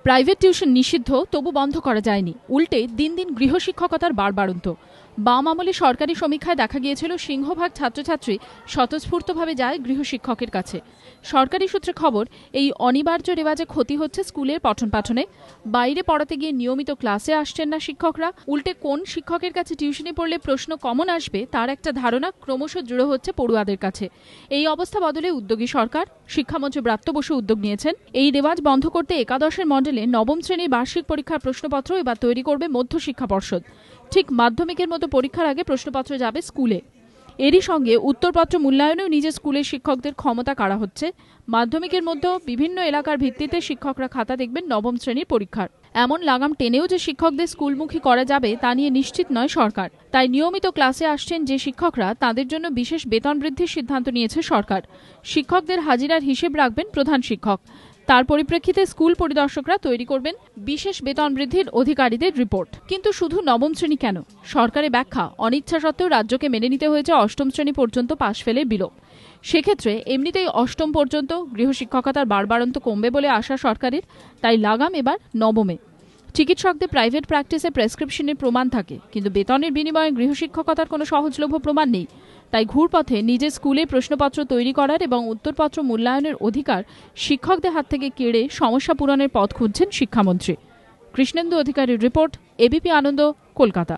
Private tuition নিষিদ্ধ, তবু বন্ধ করা যায়নি। উল্টে দিন দিন গৃহশিক্ষকতার বাড়বাড়ন্ত। বাম আমলে সরকারি সমীক্ষায় দেখা গিয়েছিল সিংহভাগ ছাত্রছাত্রী স্বতঃস্ফূর্তভাবে যায় গৃহশিক্ষকের কাছে। সরকারি সূত্রে খবর, এই অনিবার্য রেওয়াজে ক্ষতি হচ্ছে স্কুলের পঠন পাঠনে। বাইরে পড়াতে গিয়ে নিয়মিত ক্লাসে আসছেন না শিক্ষকরা। উল্টে কোন শিক্ষকের কাছে টিউশনে পড়লে প্রশ্ন কমন আসবে তার একটা ধারণা ক্রমশ দৃঢ় হচ্ছে পড়ুয়াদের কাছে। এই অবস্থা বদলে উদ্যোগী সরকার। শিক্ষামন্ত্রী ব্রাত্য বসু উদ্যোগ নিয়েছেন। এই রেওয়াজ বন্ধ করতে একাদশের মডেলে নবম শ্রেণীর বার্ষিক পরীক্ষার প্রশ্নপত্র এবার তৈরি করবে মধ্যশিক্ষা পর্ষদ। ঠিক মাধ্যমিকের মতো পরীক্ষার আগে প্রশ্নপত্র যাবে স্কুলে। এরই সঙ্গে উত্তরপত্র মূল্যায়নেও নিজের স্কুলের শিক্ষকদের ক্ষমতা কাড়া হচ্ছে। মাধ্যমিকের মধ্যেও বিভিন্ন এলাকার ভিত্তিতে শিক্ষকরা খাতা দেখবেন নবম শ্রেণীর পরীক্ষার। এমন লাগাম টেনেও যে শিক্ষকদের স্কুলমুখী করা যাবে তা নিয়ে নিশ্চিত নয় সরকার। তাই নিয়মিত ক্লাসে আসছেন যে শিক্ষকরা, তাদের জন্য বিশেষ বেতন বৃদ্ধির সিদ্ধান্ত নিয়েছে সরকার। শিক্ষকদের হাজিরার হিসেব রাখবেন প্রধান শিক্ষক। তার পরিপ্রেক্ষিতে স্কুল পরিদর্শকরা তৈরি করবেন বিশেষ বেতন বৃদ্ধির অধিকারীদের রিপোর্ট। কিন্তু শুধু নবম শ্রেণী কেন, সরকারের ব্যাখ্যা, অনিচ্ছা সত্ত্বেও রাজ্যকে মেনে নিতে হয়েছে অষ্টম শ্রেণী পর্যন্ত পাশ ফেলের বিলোপ। সেক্ষেত্রে এমনিতেই অষ্টম পর্যন্ত গৃহশিক্ষকতার বাড়বাড়ন্ত কমবে বলে আশা সরকারের। তাই লাগাম এবার নবমে। চিকিৎসকদের প্রাইভেট প্র্যাকটিসে প্রেসক্রিপশনের প্রমাণ থাকে, কিন্তু বেতনের বিনিময়ে গৃহশিক্ষকতার কোনো সহজলভ্য প্রমাণ নেই। তাই ঘুরপথে নিজের স্কুলে প্রশ্নপত্র তৈরি করার এবং উত্তরপত্র মূল্যায়নের অধিকার শিক্ষকদের হাত থেকে কেড়ে সমস্যা পূরণের পথ খুঁজছেন শিক্ষামন্ত্রী। কৃষ্ণেন্দু অধিকারীর রিপোর্ট, এবিপি আনন্দ, কলকাতা।